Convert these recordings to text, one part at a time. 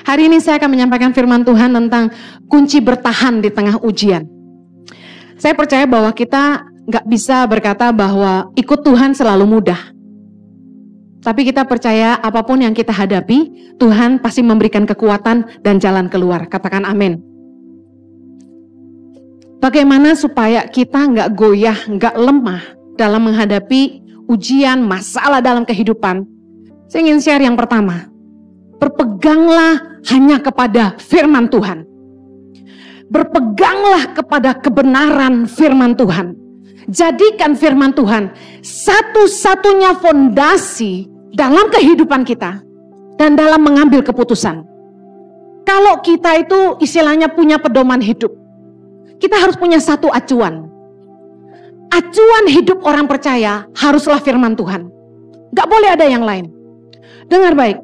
Hari ini saya akan menyampaikan firman Tuhan tentang kunci bertahan di tengah ujian. Saya percaya bahwa kita gak bisa berkata bahwa ikut Tuhan selalu mudah. Tapi kita percaya apapun yang kita hadapi, Tuhan pasti memberikan kekuatan dan jalan keluar. Katakan amin. Bagaimana supaya kita gak goyah, gak lemah dalam menghadapi ujian, masalah dalam kehidupan? Saya ingin share yang pertama. Berpeganglah hanya kepada firman Tuhan. Berpeganglah kepada kebenaran firman Tuhan. Jadikan firman Tuhan satu-satunya fondasi dalam kehidupan kita dan dalam mengambil keputusan. Kalau kita itu istilahnya punya pedoman hidup, kita harus punya satu acuan. Acuan hidup orang percaya haruslah firman Tuhan. Gak boleh ada yang lain. Dengar baik.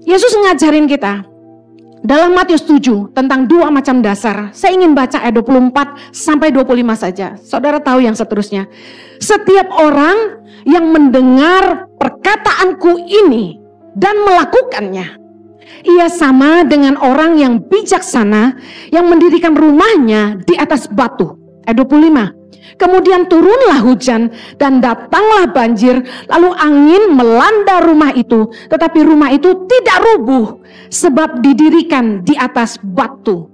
Yesus ngajarin kita dalam Matius 7 tentang dua macam dasar. Saya ingin baca ayat 24 sampai 25 saja. Saudara tahu yang seterusnya. Setiap orang yang mendengar perkataanku ini dan melakukannya, ia sama dengan orang yang bijaksana yang mendirikan rumahnya di atas batu. Ayat 25. Kemudian turunlah hujan dan datanglah banjir, lalu angin melanda rumah itu, tetapi rumah itu tidak rubuh sebab didirikan di atas batu.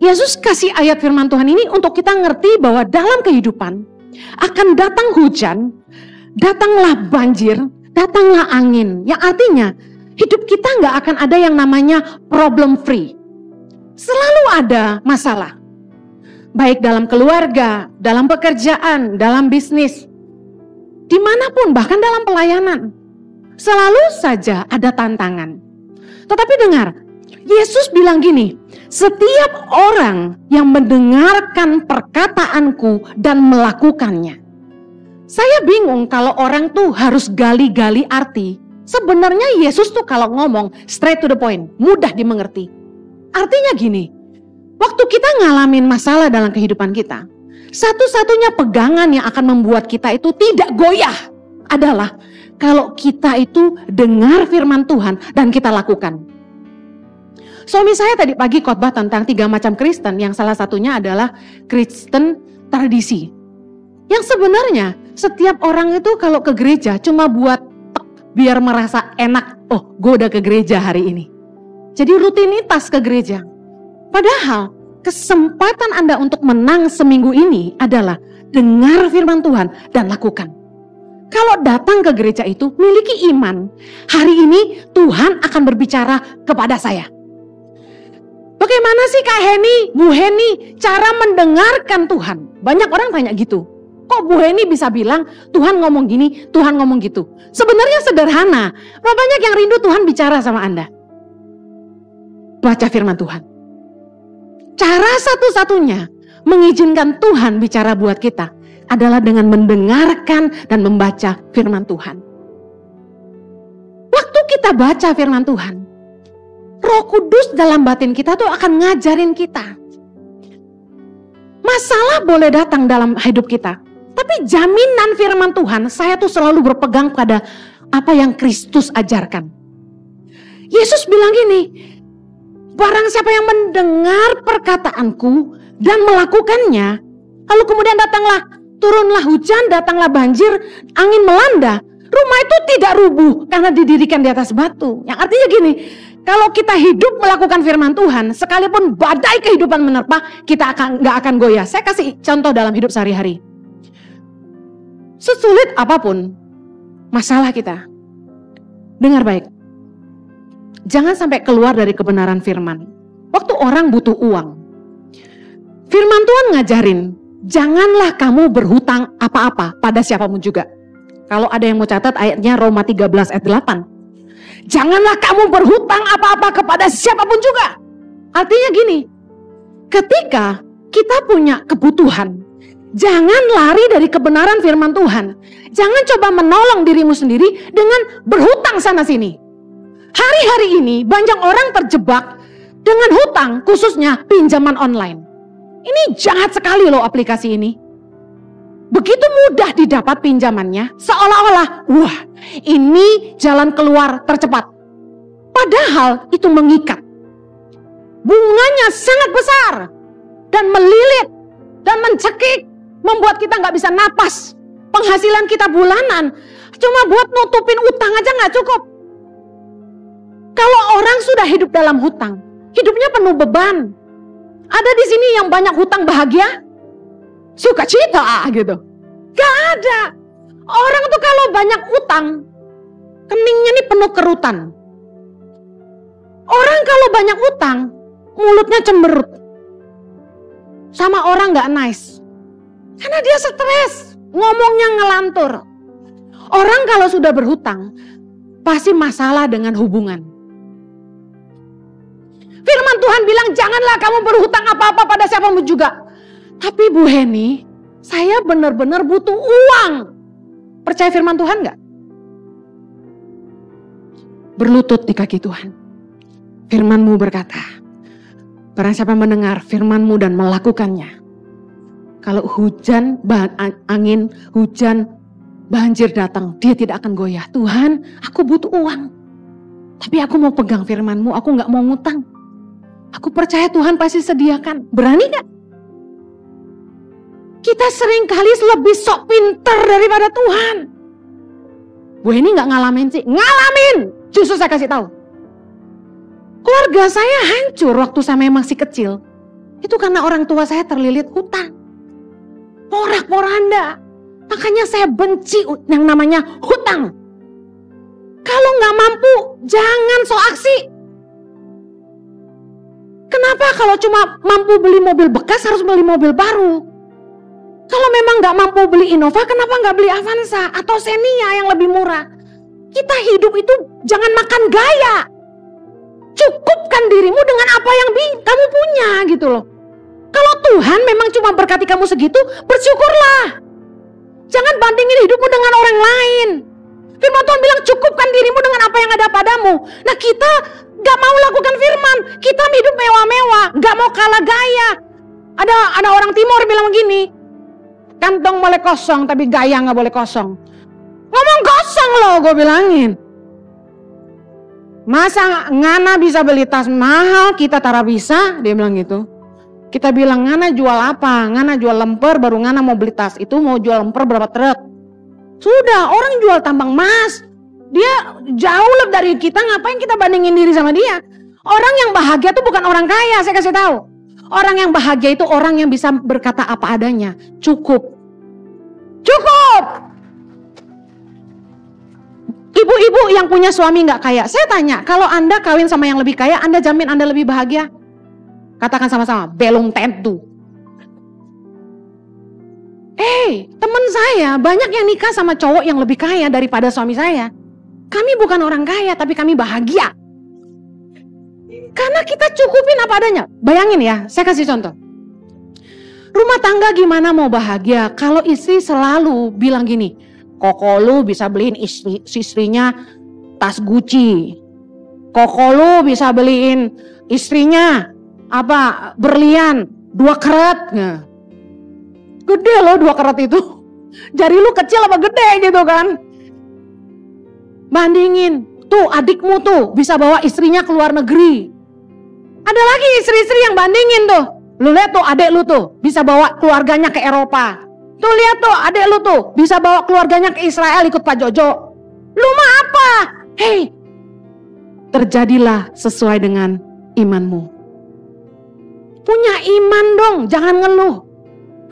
Yesus kasih ayat firman Tuhan ini untuk kita ngerti bahwa dalam kehidupan akan datang hujan, datanglah banjir, datanglah angin. Yang artinya hidup kita gak akan ada yang namanya problem free. Selalu ada masalah. Baik dalam keluarga, dalam pekerjaan, dalam bisnis, dimanapun, bahkan dalam pelayanan. Selalu saja ada tantangan. Tetapi dengar, Yesus bilang gini, setiap orang yang mendengarkan perkataanku dan melakukannya. Saya bingung kalau orang tuh harus gali-gali arti. Sebenarnya Yesus tuh kalau ngomong straight to the point, mudah dimengerti. Artinya gini, waktu kita ngalamin masalah dalam kehidupan kita, satu-satunya pegangan yang akan membuat kita itu tidak goyah adalah kalau kita itu dengar firman Tuhan dan kita lakukan. Suami saya tadi pagi khotbah tentang 3 macam Kristen, yang salah satunya adalah Kristen tradisi. Yang sebenarnya setiap orang itu kalau ke gereja cuma buat biar merasa enak, oh gue udah ke gereja hari ini. Jadi rutinitas ke gereja. Padahal kesempatan Anda untuk menang seminggu ini adalah dengar firman Tuhan dan lakukan. Kalau datang ke gereja itu miliki iman, hari ini Tuhan akan berbicara kepada saya. Bagaimana sih Kak Heni, Bu Heni cara mendengarkan Tuhan? Banyak orang tanya gitu. Kok Bu Heni bisa bilang Tuhan ngomong gini, Tuhan ngomong gitu? Sebenarnya sederhana. Berapa banyak yang rindu Tuhan bicara sama Anda? Baca firman Tuhan. Cara satu-satunya mengizinkan Tuhan bicara buat kita adalah dengan mendengarkan dan membaca firman Tuhan. Waktu kita baca firman Tuhan, Roh Kudus dalam batin kita tuh akan ngajarin kita. Masalah boleh datang dalam hidup kita, tapi jaminan firman Tuhan, saya tuh selalu berpegang pada apa yang Kristus ajarkan. Yesus bilang gini, barang siapa yang mendengar perkataanku dan melakukannya, lalu kemudian turunlah hujan, datanglah banjir, angin melanda, rumah itu tidak rubuh karena didirikan di atas batu. Yang artinya gini, kalau kita hidup melakukan firman Tuhan, sekalipun badai kehidupan menerpa, kita gak akan goyah. Saya kasih contoh dalam hidup sehari-hari. Sesulit apapun masalah kita, dengar baik. Jangan sampai keluar dari kebenaran firman. Waktu orang butuh uang, firman Tuhan ngajarin, janganlah kamu berhutang apa-apa pada siapapun juga. Kalau ada yang mau catat ayatnya Roma 13 ayat 8. Janganlah kamu berhutang apa-apa kepada siapapun juga. Artinya gini, ketika kita punya kebutuhan, jangan lari dari kebenaran firman Tuhan. Jangan coba menolong dirimu sendiri dengan berhutang sana sini. Hari-hari ini banyak orang terjebak dengan hutang, khususnya pinjaman online. Ini jahat sekali loh aplikasi ini. Begitu mudah didapat pinjamannya, seolah-olah, wah ini jalan keluar tercepat. Padahal itu mengikat. Bunganya sangat besar dan melilit dan mencekik, membuat kita nggak bisa napas. Penghasilan kita bulanan cuma buat nutupin utang aja nggak cukup. Kalau orang sudah hidup dalam hutang, hidupnya penuh beban. Ada di sini yang banyak hutang bahagia? Sukacita gitu. Gak ada. Orang tuh kalau banyak utang, keningnya nih penuh kerutan. Orang kalau banyak utang, mulutnya cemberut. Sama orang gak nice. Karena dia stres, ngomongnya ngelantur. Orang kalau sudah berhutang, pasti masalah dengan hubungan. Firman Tuhan bilang, janganlah kamu berhutang apa-apa pada siapapun juga. Tapi Bu Heni, saya benar-benar butuh uang. Percaya firman Tuhan gak? Berlutut di kaki Tuhan. Firman-Mu berkata, barang siapa mendengar firman-Mu dan melakukannya, kalau hujan, angin, hujan, banjir datang, dia tidak akan goyah. Tuhan, aku butuh uang. Tapi aku mau pegang firman-Mu, aku gak mau ngutang. Aku percaya Tuhan pasti sediakan. Berani gak? Kita sering kali lebih sok pinter daripada Tuhan. Bu ini gak ngalamin sih? Ngalamin! Justru saya kasih tahu. Keluarga saya hancur waktu saya masih kecil. Itu karena orang tua saya terlilit hutang. Porak-poranda. Makanya saya benci yang namanya hutang. Kalau gak mampu, jangan sok aksi. Kenapa kalau cuma mampu beli mobil bekas harus beli mobil baru? Kalau memang gak mampu beli Innova, kenapa gak beli Avanza atau Xenia yang lebih murah? Kita hidup itu jangan makan gaya. Cukupkan dirimu dengan apa yang kamu punya gitu loh. Kalau Tuhan memang cuma berkati kamu segitu, bersyukurlah. Jangan bandingin hidupmu dengan orang lain. Firman Tuhan bilang cukupkan dirimu dengan apa yang ada padamu. Nah kita gak mau lakukan firman. Kita hidup mewah-mewah, gak mau kalah gaya. Ada orang timur bilang begini, kantong boleh kosong tapi gaya gak boleh kosong. Ngomong kosong loh gue bilangin. Masa Ngana bisa beli tas mahal, kita tara bisa? Dia bilang gitu. Kita bilang Ngana jual apa? Ngana jual lemper, baru Ngana mau beli tas. Itu mau jual lemper berapa truk? Sudah, orang jual tambang emas. Dia jauh lebih dari kita, ngapain kita bandingin diri sama dia? Orang yang bahagia itu bukan orang kaya, saya kasih tahu. Orang yang bahagia itu orang yang bisa berkata apa adanya. Cukup. Cukup! Ibu-ibu yang punya suami gak kaya, saya tanya, kalau Anda kawin sama yang lebih kaya, Anda jamin Anda lebih bahagia? Katakan sama-sama, belum tentu. Teman saya banyak yang nikah sama cowok yang lebih kaya daripada suami saya. Kami bukan orang kaya, tapi kami bahagia. Karena kita cukupin apa adanya. Bayangin ya, saya kasih contoh. Rumah tangga gimana mau bahagia kalau istri selalu bilang gini, Koko lu bisa beliin istrinya tas Gucci. Koko lu bisa beliin istrinya berlian 2 karat. Nah. Gede loh 2 karat itu. Jari lu kecil apa gede gitu kan. Bandingin, tuh adikmu tuh bisa bawa istrinya ke luar negeri. Ada lagi istri-istri yang bandingin tuh. Lu lihat tuh adik lu tuh bisa bawa keluarganya ke Eropa. Tuh lihat tuh adik lu tuh bisa bawa keluarganya ke Israel ikut Pak Jojo. Lu mah apa? Hei, terjadilah sesuai dengan imanmu. Punya iman dong, jangan ngeluh.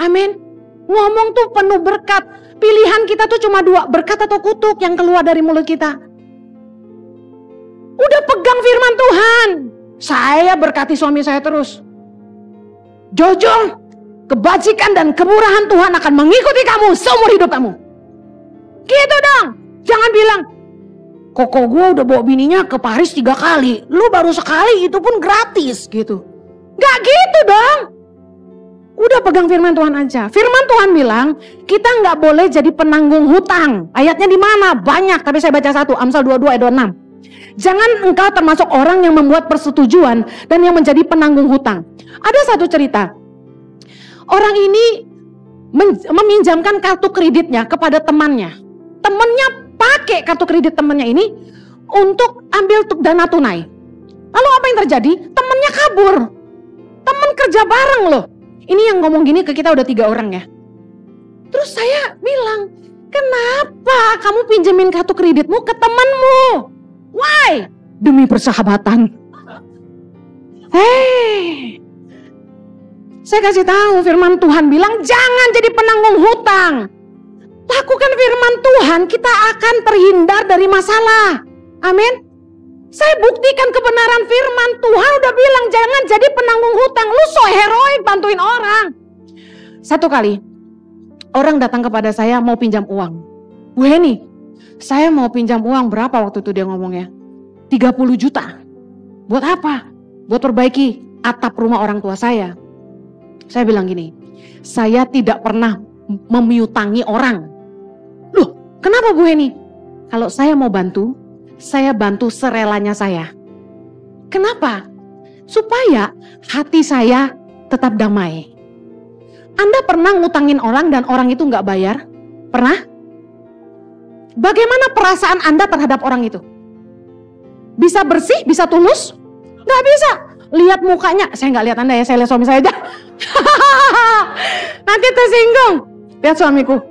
Amin. Ngomong tuh penuh berkat. Pilihan kita tuh cuma 2, berkat atau kutuk yang keluar dari mulut kita. Udah pegang firman Tuhan. Saya berkati suami saya terus. Jojo, kebajikan dan kemurahan Tuhan akan mengikuti kamu seumur hidup kamu. Gitu dong. Jangan bilang, Koko gue udah bawa bininya ke Paris 3 kali. Lu baru sekali, itu pun gratis gitu. Gak gitu dong. Udah pegang firman Tuhan aja. Firman Tuhan bilang, kita gak boleh jadi penanggung hutang. Ayatnya di mana? Banyak, tapi saya baca satu. Amsal 22 ayat 26. Jangan engkau termasuk orang yang membuat persetujuan dan yang menjadi penanggung hutang. Ada satu cerita. Orang ini meminjamkan kartu kreditnya kepada temannya. Temannya pakai kartu kredit temannya ini untuk ambil dana tunai. Lalu apa yang terjadi? Temennya kabur. Temen kerja bareng loh. Ini yang ngomong gini ke kita udah 3 orang ya. Terus saya bilang, kenapa kamu pinjemin kartu kreditmu ke temanmu? Why? Demi persahabatan. Saya kasih tahu, firman Tuhan bilang jangan jadi penanggung hutang. Lakukan firman Tuhan, kita akan terhindar dari masalah. Amin. Saya buktikan kebenaran firman Tuhan udah bilang jangan jadi penanggung hutang. Lu so heroik bantuin orang. Satu kali orang datang kepada saya mau pinjam uang. Bu Heni, saya mau pinjam uang berapa waktu itu dia ngomongnya? 30 juta. Buat apa? Buat perbaiki atap rumah orang tua saya. Saya bilang gini, saya tidak pernah memiutangi orang. Loh, kenapa Bu Heni? Kalau saya mau bantu, saya bantu serelanya saya. Kenapa? Supaya hati saya tetap damai. Anda pernah ngutangin orang dan orang itu gak bayar? Pernah? Bagaimana perasaan Anda terhadap orang itu? Bisa bersih? Bisa tulus? Gak bisa. Lihat mukanya. Saya gak lihat Anda ya, saya lihat suami saya aja. Nanti tersinggung. Lihat suamiku.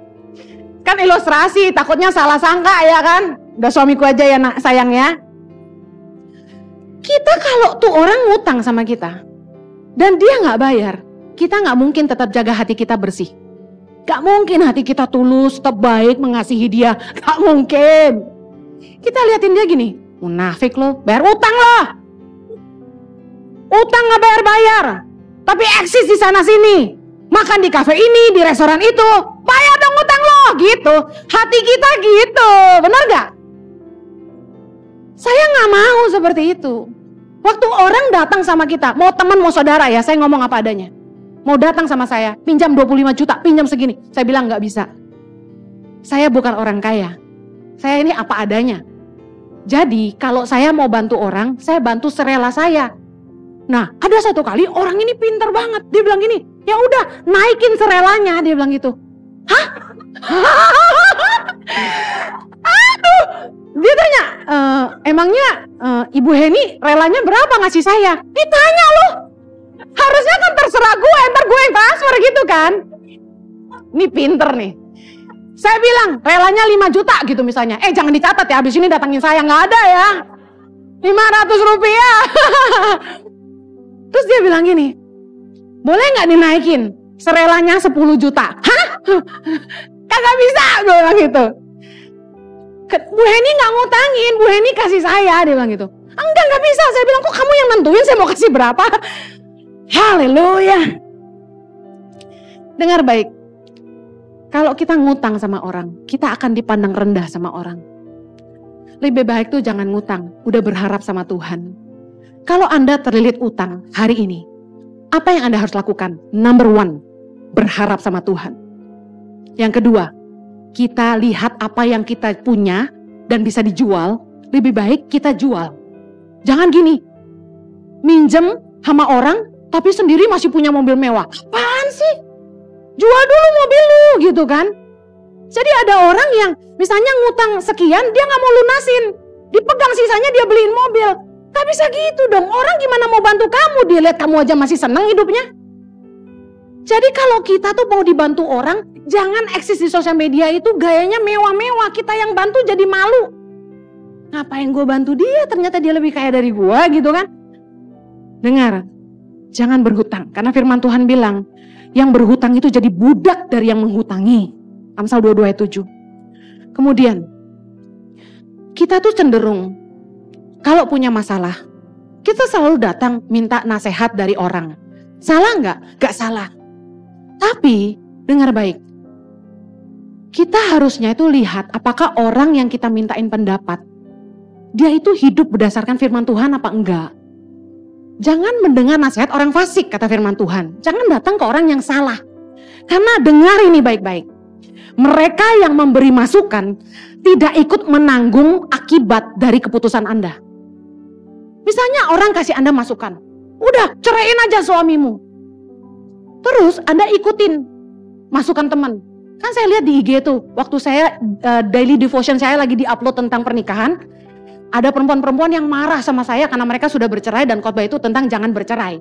Kan ilustrasi, takutnya salah sangka ya kan. Udah suamiku aja ya nak, sayang ya. Kita kalau tuh orang ngutang sama kita dan dia gak bayar, kita gak mungkin tetap jaga hati kita bersih. Gak mungkin hati kita tulus, tetap baik, mengasihi dia. Gak mungkin. Kita liatin dia gini, munafik lo, bayar utang lo. Utang gak bayar-bayar, tapi eksis di sana sini. Makan di kafe ini, di restoran itu. Bayar dong utang lo, gitu. Hati kita gitu, benar gak? Saya gak mau seperti itu. Waktu orang datang sama kita, mau teman mau saudara ya, saya ngomong apa adanya. Mau datang sama saya, pinjam 25 juta, pinjam segini. Saya bilang gak bisa. Saya bukan orang kaya. Saya ini apa adanya. Jadi kalau saya mau bantu orang, saya bantu serela saya. Nah, ada satu kali orang ini pintar banget. Dia bilang gini, ya udah naikin serelanya. Dia bilang gitu. Hah? Aduh. Dia tanya, emangnya Ibu Heni relanya berapa ngasih saya? Ditanya loh. Harusnya kan terserah gue, ntar gue yang transfer gitu kan. Ini pinter nih. Saya bilang relanya 5 juta gitu misalnya. Jangan dicatat ya, habis ini datangin saya. Gak ada ya. 500 rupiah. Terus dia bilang gini, boleh gak dinaikin serelanya 10 juta? Hah? Kagak bisa, gue bilang gitu. Bu Heni gak ngutangin, Bu Heni kasih saya, dia bilang gitu. Enggak, gak bisa. Saya bilang, kok kamu yang nentuin saya mau kasih berapa? Haleluya. Dengar baik. Kalau kita ngutang sama orang, kita akan dipandang rendah sama orang. Lebih baik tuh jangan ngutang, udah berharap sama Tuhan. Kalau Anda terlilit utang hari ini, apa yang Anda harus lakukan? Number 1, berharap sama Tuhan. Yang kedua, kita lihat apa yang kita punya dan bisa dijual, lebih baik kita jual. Jangan gini, minjem sama orang tapi sendiri masih punya mobil mewah. Apaan sih? Jual dulu mobil lu gitu kan. Jadi ada orang yang misalnya ngutang sekian, dia gak mau lunasin. Dipegang sisanya dia beliin mobil. Gak bisa gitu dong, orang gimana mau bantu kamu? Dia lihat kamu aja masih seneng hidupnya. Jadi kalau kita tuh mau dibantu orang, jangan eksis di sosial media itu gayanya mewah-mewah. Kita yang bantu jadi malu. Ngapain gue bantu dia? Ternyata dia lebih kaya dari gue gitu kan. Dengar, jangan berhutang. Karena firman Tuhan bilang, yang berhutang itu jadi budak dari yang menghutangi. Amsal 22 ayat 7. Kemudian, kita tuh cenderung, kalau punya masalah, kita selalu datang minta nasihat dari orang. Salah nggak? Nggak salah. Tapi, dengar baik. Kita harusnya itu lihat apakah orang yang kita mintain pendapat, dia itu hidup berdasarkan firman Tuhan apa enggak. Jangan mendengar nasihat orang fasik, kata firman Tuhan. Jangan datang ke orang yang salah. Karena dengar ini baik-baik. Mereka yang memberi masukan tidak ikut menanggung akibat dari keputusan Anda. Misalnya orang kasih Anda masukan, udah ceraiin aja suamimu. Terus Anda ikutin masukan teman. Kan saya lihat di IG tuh, waktu saya daily devotion saya lagi di-upload tentang pernikahan. Ada perempuan-perempuan yang marah sama saya karena mereka sudah bercerai dan khotbah itu tentang jangan bercerai.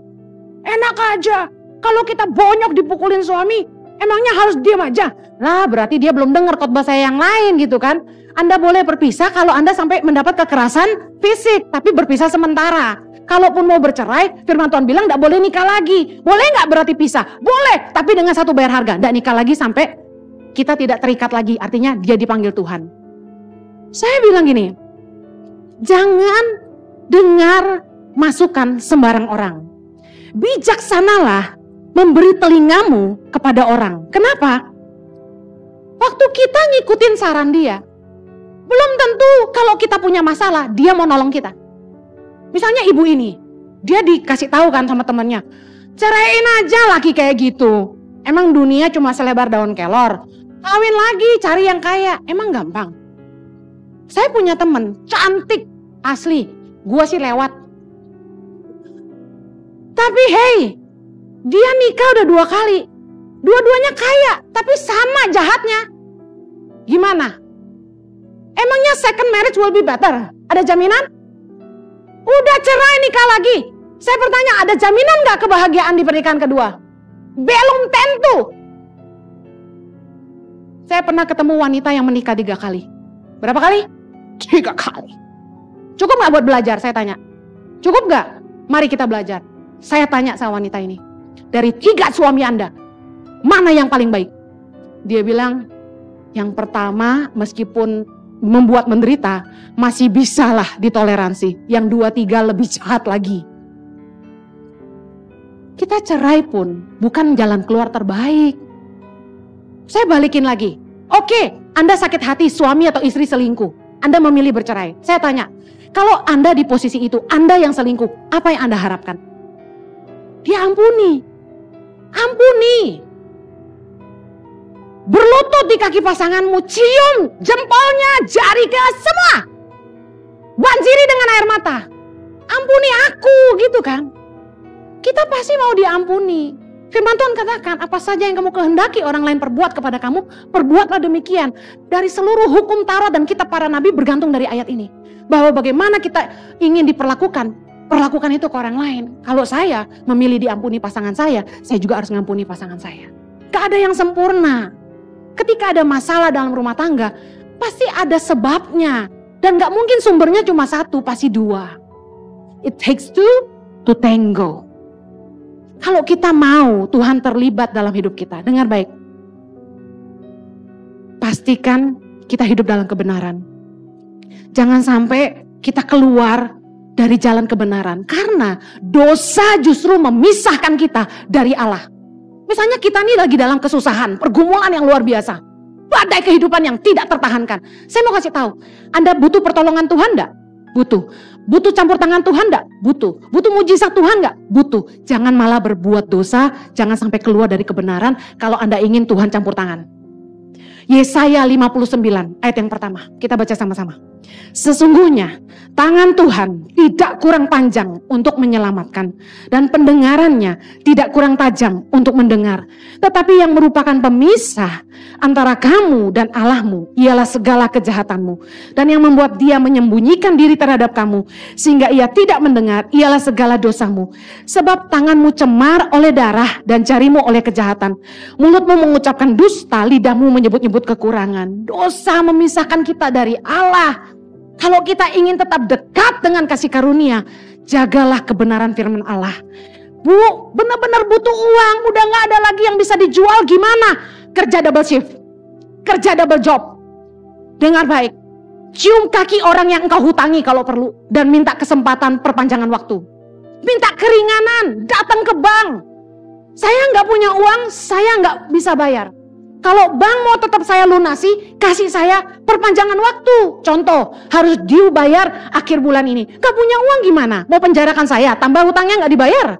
Enak aja, kalau kita bonyok dipukulin suami, emangnya harus diam aja? Lah berarti dia belum dengar khotbah saya yang lain gitu kan. Anda boleh berpisah kalau Anda sampai mendapat kekerasan fisik, tapi berpisah sementara. Kalaupun mau bercerai, firman Tuhan bilang gak boleh nikah lagi. Boleh gak berarti pisah? Boleh, tapi dengan satu bayar harga. Gak nikah lagi sampai kita tidak terikat lagi, artinya dia dipanggil Tuhan. Saya bilang gini, jangan dengar masukan sembarang orang. Bijaksanalah memberi telingamu kepada orang. Kenapa? Waktu kita ngikutin saran dia, belum tentu kalau kita punya masalah, dia mau nolong kita. Misalnya ibu ini, dia dikasih tahu kan sama temannya, ceraiin aja laki kayak gitu. Emang dunia cuma selebar daun kelor. Kawin lagi, cari yang kaya. Emang gampang? Saya punya temen, cantik, asli. Gua sih lewat. Tapi hey, dia nikah udah 2 kali. Dua-duanya kaya, tapi sama jahatnya. Gimana? Emangnya second marriage will be better? Ada jaminan? Udah cerai nikah lagi. Saya bertanya, ada jaminan gak kebahagiaan di pernikahan kedua? Belum tentu. Saya pernah ketemu wanita yang menikah 3 kali. Berapa kali? 3 kali. Cukup gak buat belajar? Saya tanya. Cukup gak? Mari kita belajar. Saya tanya sama wanita ini. Dari 3 suami Anda, mana yang paling baik? Dia bilang, yang pertama meskipun membuat menderita, masih bisalah ditoleransi. Yang 2-3 lebih jahat lagi. Kita cerai pun bukan jalan keluar terbaik. Saya balikin lagi. Oke, Anda sakit hati suami atau istri selingkuh. Anda memilih bercerai. Saya tanya, kalau Anda di posisi itu, Anda yang selingkuh, apa yang Anda harapkan? Dia ampuni. Ampuni. Berlutut di kaki pasanganmu, cium jempolnya, jari ke semua. Banjiri dengan air mata. Ampuni aku, gitu kan. Kita pasti mau diampuni. Firman Tuhan katakan, apa saja yang kamu kehendaki orang lain perbuat kepada kamu, perbuatlah demikian. Dari seluruh hukum Taurat dan kitab para nabi bergantung dari ayat ini. Bahwa bagaimana kita ingin diperlakukan, perlakukan itu ke orang lain. Kalau saya memilih diampuni pasangan saya juga harus ngampuni pasangan saya. Gak ada yang sempurna. Ketika ada masalah dalam rumah tangga, pasti ada sebabnya. Dan gak mungkin sumbernya cuma 1, pasti 2. It takes 2 to tango. Kalau kita mau Tuhan terlibat dalam hidup kita, dengar baik. Pastikan kita hidup dalam kebenaran. Jangan sampai kita keluar dari jalan kebenaran. Karena dosa justru memisahkan kita dari Allah. Misalnya kita nih lagi dalam kesusahan, pergumulan yang luar biasa. Badai kehidupan yang tidak tertahankan. Saya mau kasih tahu, Anda butuh pertolongan Tuhan enggak? Butuh. Butuh campur tangan Tuhan enggak? Butuh. Butuh mujizat Tuhan enggak? Butuh. Jangan malah berbuat dosa, jangan sampai keluar dari kebenaran kalau Anda ingin Tuhan campur tangan. Yesaya 59 ayat yang pertama, kita baca sama-sama. Sesungguhnya tangan Tuhan tidak kurang panjang untuk menyelamatkan, dan pendengarannya tidak kurang tajam untuk mendengar. Tetapi yang merupakan pemisah antara kamu dan Allahmu ialah segala kejahatanmu, dan yang membuat dia menyembunyikan diri terhadap kamu sehingga ia tidak mendengar ialah segala dosamu. Sebab tanganmu cemar oleh darah dan jarimu oleh kejahatan. Mulutmu mengucapkan dusta, lidahmu menyebut-nyebut kekurangan. Dosa memisahkan kita dari Allah. Kalau kita ingin tetap dekat dengan kasih karunia, jagalah kebenaran firman Allah. Bu, benar-benar butuh uang, udah gak ada lagi yang bisa dijual, gimana? Kerja double shift, kerja double job. Dengar baik, cium kaki orang yang engkau hutangi kalau perlu, dan minta kesempatan perpanjangan waktu. Minta keringanan, datang ke bank. Saya gak punya uang, saya gak bisa bayar. Kalau bank mau tetap saya lunasi, kasih saya perpanjangan waktu. Contoh, harus due bayar akhir bulan ini. Gak punya uang gimana? Mau penjarakan saya, tambah hutangnya gak dibayar.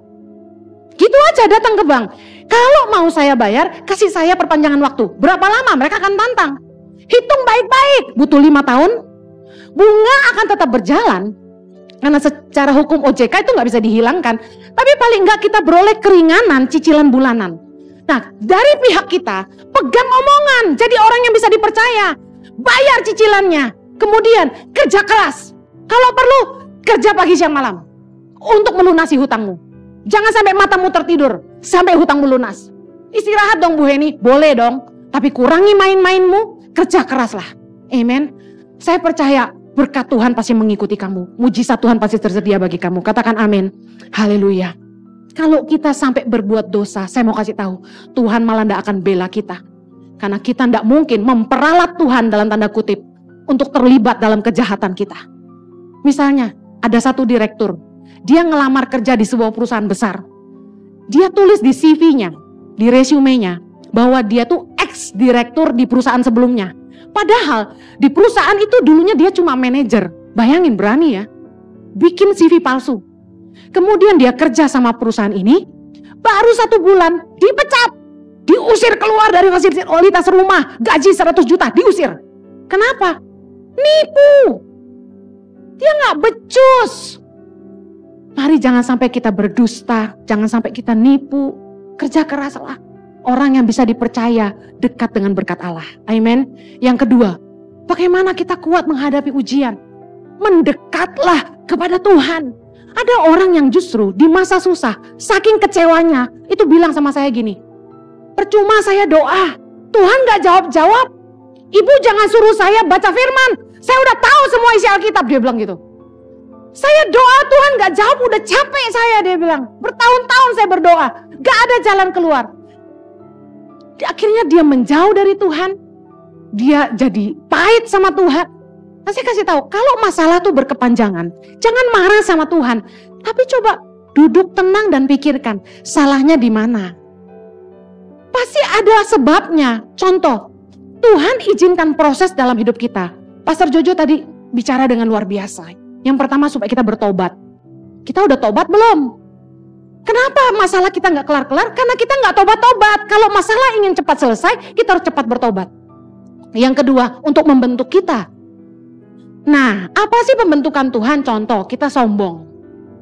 Gitu aja datang ke bank. Kalau mau saya bayar, kasih saya perpanjangan waktu. Berapa lama? Mereka akan tantang. Hitung baik-baik, butuh 5 tahun. Bunga akan tetap berjalan. Karena secara hukum OJK itu gak bisa dihilangkan. Tapi paling gak kita beroleh keringanan cicilan bulanan. Nah, dari pihak kita, pegang omongan, jadi orang yang bisa dipercaya. Bayar cicilannya, kemudian kerja keras. Kalau perlu, kerja pagi siang malam untuk melunasi hutangmu. Jangan sampai matamu tertidur, sampai hutangmu lunas. Istirahat dong Bu Heni, boleh dong. Tapi kurangi main-mainmu, kerja keraslah. Amen. Saya percaya berkat Tuhan pasti mengikuti kamu. Mujizat Tuhan pasti tersedia bagi kamu. Katakan amin. Haleluya. Kalau kita sampai berbuat dosa, saya mau kasih tahu, Tuhan malah tidak akan bela kita. Karena kita tidak mungkin memperalat Tuhan dalam tanda kutip untuk terlibat dalam kejahatan kita. Misalnya, ada satu direktur, dia ngelamar kerja di sebuah perusahaan besar. Dia tulis di CV-nya, di resumenya, bahwa dia tuh ex-direktur di perusahaan sebelumnya. Padahal di perusahaan itu dulunya dia cuma manajer. Bayangin, berani ya, bikin CV palsu. Kemudian dia kerja sama perusahaan ini, baru 1 bulan dipecat. Diusir keluar dari fasilitas rumah, gaji 100 juta, diusir. Kenapa? Nipu. Dia gak becus. Mari jangan sampai kita berdusta, jangan sampai kita nipu. Kerja keraslah. Orang yang bisa dipercaya dekat dengan berkat Allah. Amin. Yang kedua, bagaimana kita kuat menghadapi ujian? Mendekatlah kepada Tuhan. Ada orang yang justru di masa susah, saking kecewanya, itu bilang sama saya gini, percuma saya doa, Tuhan gak jawab-jawab. Ibu jangan suruh saya baca firman, saya udah tahu semua isi Alkitab, dia bilang gitu. Saya doa Tuhan gak jawab, udah capek saya, dia bilang. Bertahun-tahun saya berdoa, gak ada jalan keluar. Akhirnya dia menjauh dari Tuhan, dia jadi pahit sama Tuhan. Nah, saya kasih tahu, kalau masalah tuh berkepanjangan, jangan marah sama Tuhan, tapi coba duduk tenang dan pikirkan salahnya di mana. Pasti ada sebabnya. Contoh, Tuhan izinkan proses dalam hidup kita. Pastor Jojo tadi bicara dengan luar biasa. Yang pertama supaya kita bertobat. Kita udah tobat belum? Kenapa masalah kita nggak kelar-kelar? Karena kita nggak tobat-tobat. Kalau masalah ingin cepat selesai, kita harus cepat bertobat. Yang kedua, untuk membentuk kita. Nah, apa sih pembentukan Tuhan? Contoh, kita sombong.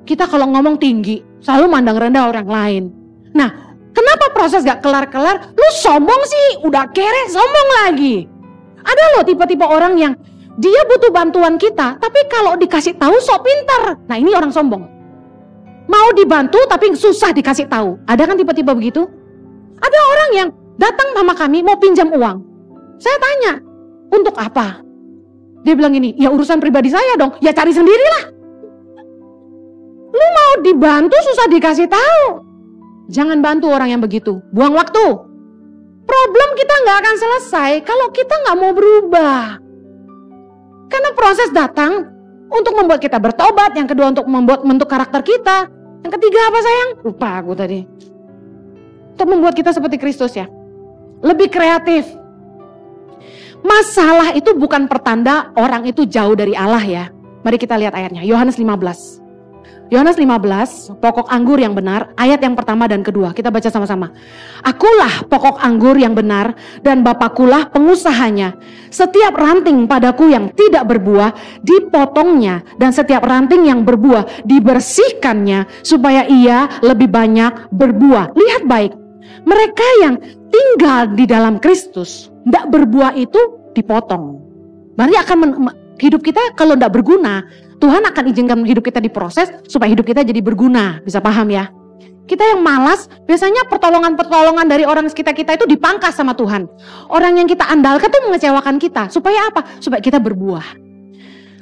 Kita kalau ngomong tinggi, selalu mandang rendah orang lain. Nah, kenapa proses gak kelar-kelar? Lu sombong sih, udah kere, sombong lagi. Ada loh tipe-tipe orang yang dia butuh bantuan kita, tapi kalau dikasih tahu sok pintar. Nah, ini orang sombong. Mau dibantu tapi susah dikasih tahu. Ada kan tipe-tipe begitu? Ada orang yang datang sama kami mau pinjam uang. Saya tanya, untuk apa? Dia bilang gini, ya urusan pribadi saya dong, ya cari sendirilah. Lu mau dibantu susah dikasih tahu. Jangan bantu orang yang begitu, buang waktu. Problem kita gak akan selesai kalau kita gak mau berubah. Karena proses datang untuk membuat kita bertobat, yang kedua untuk membentuk karakter kita, yang ketiga apa sayang? Lupa aku tadi. Untuk membuat kita seperti Kristus ya, lebih kreatif. Masalah itu bukan pertanda orang itu jauh dari Allah ya. Mari kita lihat ayatnya, Yohanes 15. Yohanes 15, pokok anggur yang benar, ayat yang pertama dan kedua. Kita baca sama-sama. Akulah pokok anggur yang benar dan Bapakulah pengusahanya. Setiap ranting padaku yang tidak berbuah dipotongnya, dan setiap ranting yang berbuah dibersihkannya supaya ia lebih banyak berbuah. Lihat baik, mereka yang tinggal di dalam Kristus, tidak berbuah itu dipotong. Berarti akan hidup kita kalau tidak berguna, Tuhan akan izinkan hidup kita diproses supaya hidup kita jadi berguna. Bisa paham ya? Kita yang malas, biasanya pertolongan-pertolongan dari orang sekitar kita itu dipangkas sama Tuhan. Orang yang kita andalkan itu mengecewakan kita. Supaya apa? Supaya kita berbuah.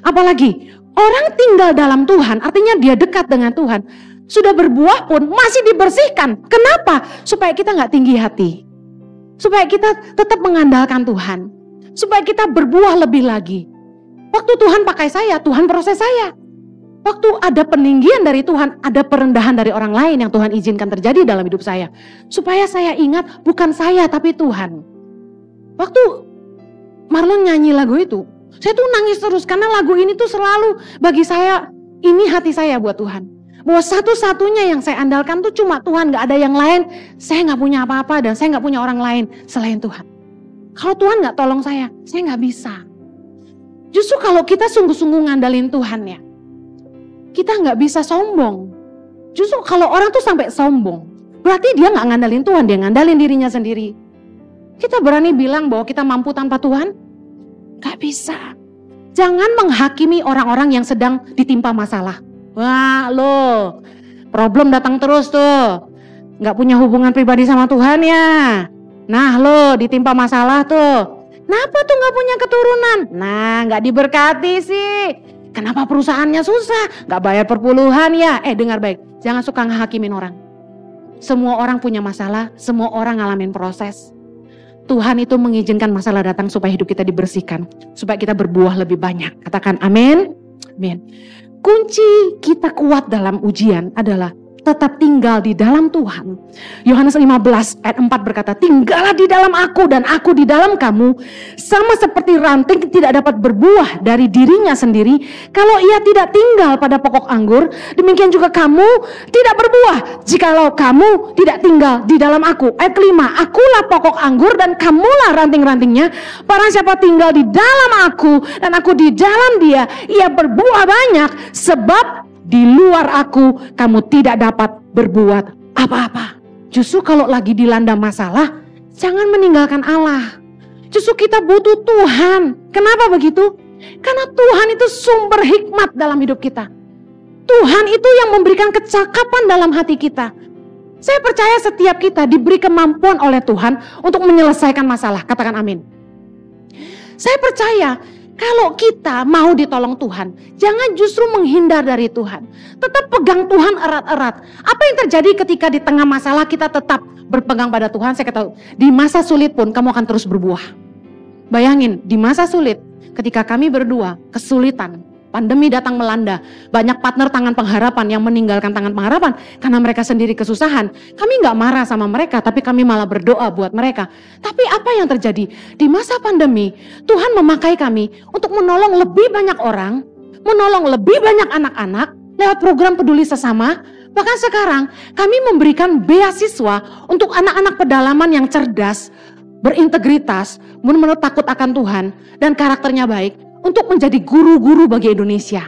Apalagi, orang tinggal dalam Tuhan, artinya dia dekat dengan Tuhan. Sudah berbuah pun masih dibersihkan. Kenapa? Supaya kita gak tinggi hati. Supaya kita tetap mengandalkan Tuhan. Supaya kita berbuah lebih lagi. Waktu Tuhan pakai saya, Tuhan proses saya. Waktu ada peninggian dari Tuhan, ada perendahan dari orang lain yang Tuhan izinkan terjadi dalam hidup saya. Supaya saya ingat bukan saya tapi Tuhan. Waktu Marlon nyanyi lagu itu, saya tuh nangis terus karena lagu ini tuh selalu bagi saya, ini hati saya buat Tuhan. Bahwa satu-satunya yang saya andalkan tuh cuma Tuhan, gak ada yang lain. Saya gak punya apa-apa dan saya gak punya orang lain selain Tuhan. Kalau Tuhan gak tolong saya gak bisa. Justru kalau kita sungguh-sungguh ngandalin Tuhan ya, kita gak bisa sombong. Justru kalau orang tuh sampai sombong, berarti dia gak ngandalin Tuhan, dia ngandalin dirinya sendiri. Kita berani bilang bahwa kita mampu tanpa Tuhan? Gak bisa. Jangan menghakimi orang-orang yang sedang ditimpa masalah. Wah lo, problem datang terus tuh. Gak punya hubungan pribadi sama Tuhan ya. Nah lo ditimpa masalah tuh. Kenapa tuh gak punya keturunan? Nah gak diberkati sih. Kenapa perusahaannya susah? Gak bayar perpuluhan ya. Dengar baik, jangan suka ngehakimin orang. Semua orang punya masalah, semua orang ngalamin proses. Tuhan itu mengizinkan masalah datang supaya hidup kita dibersihkan. Supaya kita berbuah lebih banyak. Katakan amin. Amin. Kunci kita kuat dalam ujian adalah tetap tinggal di dalam Tuhan. Yohanes 15 ayat 4 berkata, tinggallah di dalam aku dan aku di dalam kamu. Sama seperti ranting tidak dapat berbuah dari dirinya sendiri kalau ia tidak tinggal pada pokok anggur, demikian juga kamu tidak berbuah jikalau kamu tidak tinggal di dalam aku. Ayat kelima, akulah pokok anggur dan kamulah ranting-rantingnya. Barang siapa tinggal di dalam aku dan aku di dalam dia, ia berbuah banyak, sebab di luar aku kamu tidak dapat berbuat apa-apa. Justru kalau lagi dilanda masalah, jangan meninggalkan Allah. Justru kita butuh Tuhan. Kenapa begitu? Karena Tuhan itu sumber hikmat dalam hidup kita. Tuhan itu yang memberikan kecakapan dalam hati kita. Saya percaya setiap kita diberi kemampuan oleh Tuhan untuk menyelesaikan masalah. Katakan amin. Saya percaya kalau kita mau ditolong Tuhan, jangan justru menghindar dari Tuhan. Tetap pegang Tuhan erat-erat. Apa yang terjadi ketika di tengah masalah kita tetap berpegang pada Tuhan? Saya katakan, di masa sulit pun kamu akan terus berbuah. Bayangin, di masa sulit, ketika kami berdua kesulitan, pandemi datang melanda, banyak partner tangan pengharapan yang meninggalkan tangan pengharapan karena mereka sendiri kesusahan. Kami gak marah sama mereka, tapi kami malah berdoa buat mereka. Tapi apa yang terjadi? Di masa pandemi, Tuhan memakai kami untuk menolong lebih banyak orang, menolong lebih banyak anak-anak lewat program peduli sesama. Bahkan sekarang kami memberikan beasiswa untuk anak-anak pedalaman yang cerdas, berintegritas, benar-benar takut akan Tuhan, dan karakternya baik, untuk menjadi guru-guru bagi Indonesia.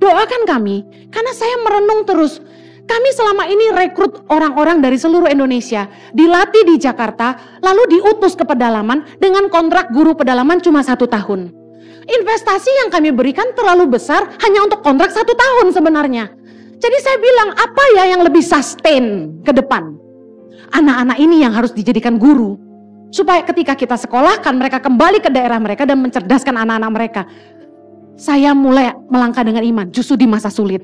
Doakan kami, karena saya merenung terus. Kami selama ini rekrut orang-orang dari seluruh Indonesia, dilatih di Jakarta, lalu diutus ke pedalaman dengan kontrak guru pedalaman cuma 1 tahun. Investasi yang kami berikan terlalu besar hanya untuk kontrak 1 tahun sebenarnya. Jadi saya bilang, apa ya yang lebih sustain ke depan? Anak-anak ini yang harus dijadikan guru. Supaya ketika kita sekolahkan mereka kembali ke daerah mereka dan mencerdaskan anak-anak mereka. Saya mulai melangkah dengan iman justru di masa sulit.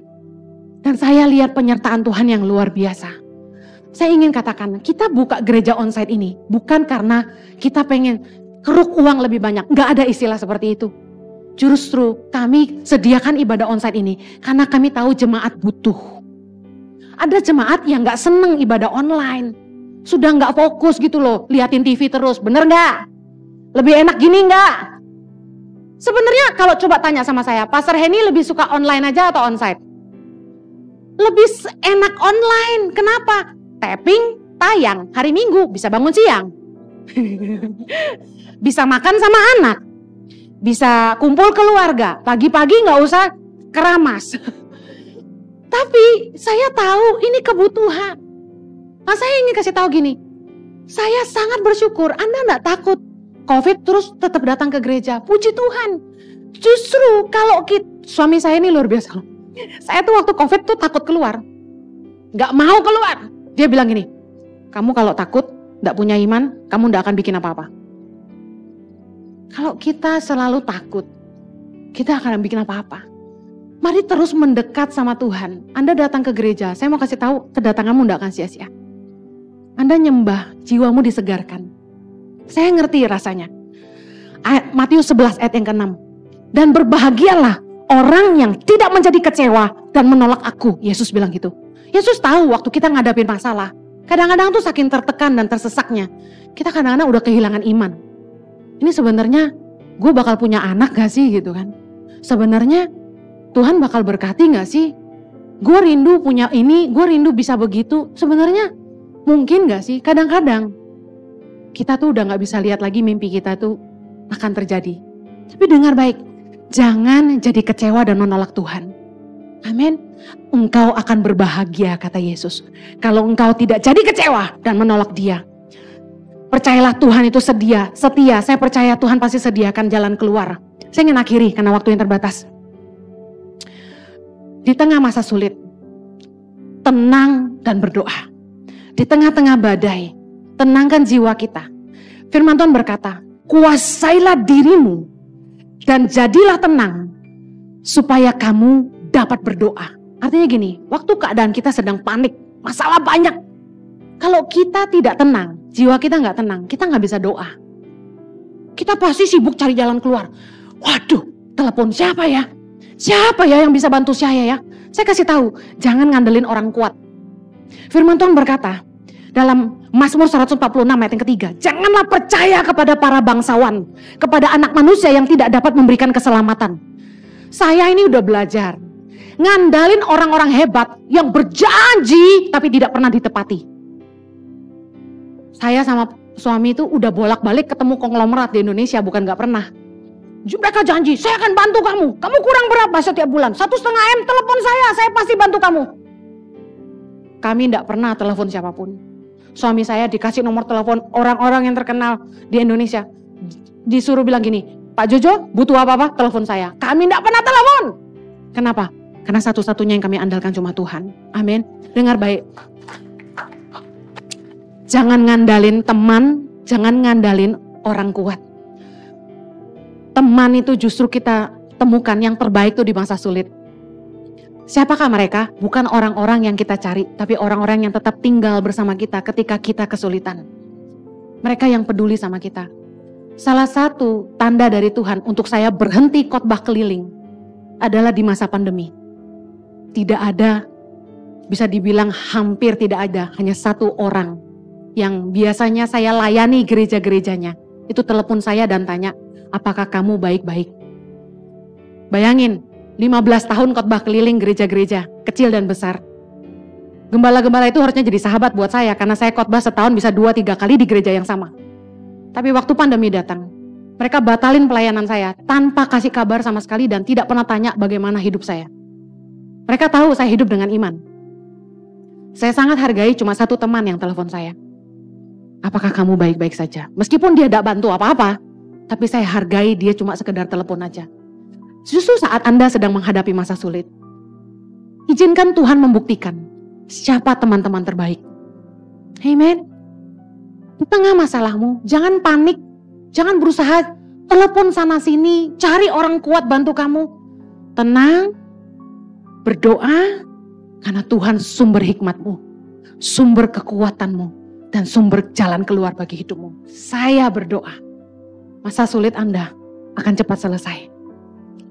Dan saya lihat penyertaan Tuhan yang luar biasa. Saya ingin katakan kita buka gereja onsite ini bukan karena kita pengen keruk uang lebih banyak. Gak ada istilah seperti itu. Justru kami sediakan ibadah onsite ini karena kami tahu jemaat butuh. Ada jemaat yang gak seneng ibadah online. Sudah gak fokus gitu loh, liatin TV terus, bener gak? Lebih enak gini gak? Sebenarnya kalau coba tanya sama saya, Pastor Henny lebih suka online aja atau onsite? Lebih enak online, kenapa? Tapping, tayang, hari Minggu bisa bangun siang. Bisa makan sama anak. Bisa kumpul keluarga, pagi-pagi gak usah keramas. Tapi saya tahu ini kebutuhan. Nah, saya ingin kasih tahu gini, saya sangat bersyukur Anda enggak takut COVID terus tetap datang ke gereja. Puji Tuhan. Justru kalau suami saya ini luar biasa. Saya tuh waktu COVID tuh takut keluar. Enggak mau keluar. Dia bilang gini, kamu kalau takut, enggak punya iman, kamu enggak akan bikin apa-apa. Kalau kita selalu takut, kita akan bikin apa-apa. Mari terus mendekat sama Tuhan. Anda datang ke gereja, saya mau kasih tahu kedatanganmu enggak akan sia-sia. Anda nyembah, jiwamu disegarkan. Saya ngerti rasanya. Matius 11 ayat yang ke-6. Dan berbahagialah orang yang tidak menjadi kecewa dan menolak aku. Yesus bilang gitu. Yesus tahu waktu kita ngadapin masalah. Kadang-kadang tuh saking tertekan dan tersesaknya. Kita kadang-kadang udah kehilangan iman. Ini sebenarnya gue bakal punya anak gak sih gitu kan. Sebenarnya Tuhan bakal berkati gak sih. Gue rindu punya ini, gue rindu bisa begitu. Sebenarnya mungkin gak sih? Kadang-kadang kita tuh udah gak bisa lihat lagi mimpi kita tuh akan terjadi. Tapi dengar baik, jangan jadi kecewa dan menolak Tuhan. Amin. Engkau akan berbahagia kata Yesus. Kalau engkau tidak jadi kecewa dan menolak Dia. Percayalah Tuhan itu setia. Saya percaya Tuhan pasti sediakan jalan keluar. Saya ingin akhiri karena waktu yang terbatas. Di tengah masa sulit, tenang dan berdoa. Di tengah-tengah badai, tenangkan jiwa kita. Firman Tuhan berkata, kuasailah dirimu dan jadilah tenang supaya kamu dapat berdoa. Artinya gini, waktu keadaan kita sedang panik, masalah banyak. Kalau kita tidak tenang, jiwa kita nggak tenang, kita nggak bisa doa. Kita pasti sibuk cari jalan keluar. Waduh, telepon siapa ya? Siapa ya yang bisa bantu saya ya? Saya kasih tahu, jangan ngandelin orang kuat. Firman Tuhan berkata dalam Mazmur 146 ayat yang ketiga, janganlah percaya kepada para bangsawan, kepada anak manusia yang tidak dapat memberikan keselamatan. Saya ini udah belajar ngandalin orang-orang hebat yang berjanji tapi tidak pernah ditepati. Saya sama suami itu udah bolak-balik ketemu konglomerat di Indonesia, bukan gak pernah. Mereka janji, saya akan bantu kamu. Kamu kurang berapa setiap bulan? 1,5 M telepon saya pasti bantu kamu. Kami tidak pernah telepon siapapun. Suami saya dikasih nomor telepon orang-orang yang terkenal di Indonesia. Disuruh bilang gini, Pak Jojo butuh apa-apa, telepon saya. Kami tidak pernah telepon. Kenapa? Karena satu-satunya yang kami andalkan cuma Tuhan. Amin. Dengar baik. Jangan ngandalin teman, jangan ngandalin orang kuat. Teman itu justru kita temukan yang terbaik tuh di masa sulit. Siapakah mereka? Bukan orang-orang yang kita cari, tapi orang-orang yang tetap tinggal bersama kita ketika kita kesulitan. Mereka yang peduli sama kita. Salah satu tanda dari Tuhan untuk saya berhenti khotbah keliling adalah di masa pandemi. Tidak ada, bisa dibilang hampir tidak ada, hanya satu orang yang biasanya saya layani gereja-gerejanya. Itu telepon saya dan tanya, apakah kamu baik-baik? Bayangin, 15 tahun khotbah keliling gereja-gereja, kecil dan besar. Gembala-gembala itu harusnya jadi sahabat buat saya, karena saya khotbah setahun bisa 2-3 kali di gereja yang sama. Tapi waktu pandemi datang, mereka batalin pelayanan saya, tanpa kasih kabar sama sekali dan tidak pernah tanya bagaimana hidup saya. Mereka tahu saya hidup dengan iman. Saya sangat hargai cuma satu teman yang telepon saya. Apakah kamu baik-baik saja? Meskipun dia tidak bantu apa-apa, tapi saya hargai dia cuma sekedar telepon aja. Justru saat Anda sedang menghadapi masa sulit, izinkan Tuhan membuktikan siapa teman-teman terbaik. Amen. Di tengah masalahmu, jangan panik, jangan berusaha telepon sana sini, cari orang kuat bantu kamu. Tenang, berdoa, karena Tuhan sumber hikmatmu, sumber kekuatanmu, dan sumber jalan keluar bagi hidupmu. Saya berdoa, masa sulit Anda akan cepat selesai.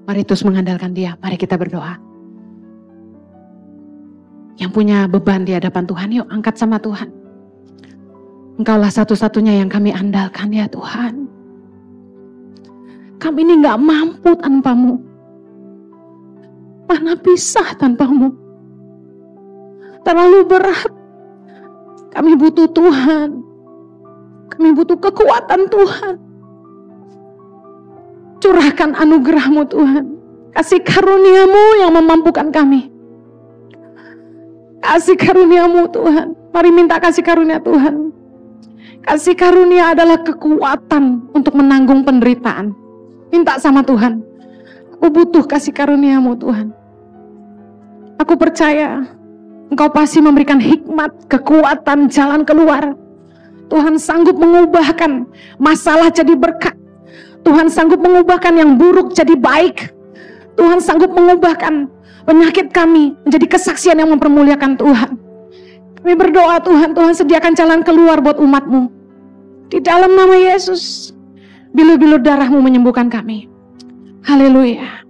Mari terus mengandalkan Dia, mari kita berdoa. Yang punya beban di hadapan Tuhan, yuk angkat sama Tuhan. Engkaulah satu-satunya yang kami andalkan ya Tuhan. Kami ini gak mampu tanpamu. Mana bisa tanpamu. Terlalu berat. Kami butuh Tuhan. Kami butuh kekuatan Tuhan. Curahkan anugerah-Mu Tuhan. Kasih karunia-Mu yang memampukan kami. Kasih karunia-Mu Tuhan. Mari minta kasih karunia Tuhan. Kasih karunia adalah kekuatan untuk menanggung penderitaan. Minta sama Tuhan. Aku butuh kasih karunia-Mu Tuhan. Aku percaya Engkau pasti memberikan hikmat, kekuatan, jalan keluar. Tuhan sanggup mengubahkan masalah jadi berkat. Tuhan sanggup mengubahkan yang buruk jadi baik. Tuhan sanggup mengubahkan penyakit kami menjadi kesaksian yang mempermuliakan Tuhan. Kami berdoa Tuhan, Tuhan sediakan jalan keluar buat umat-Mu. Di dalam nama Yesus, bilu-bilu darah-Mu menyembuhkan kami. Haleluya.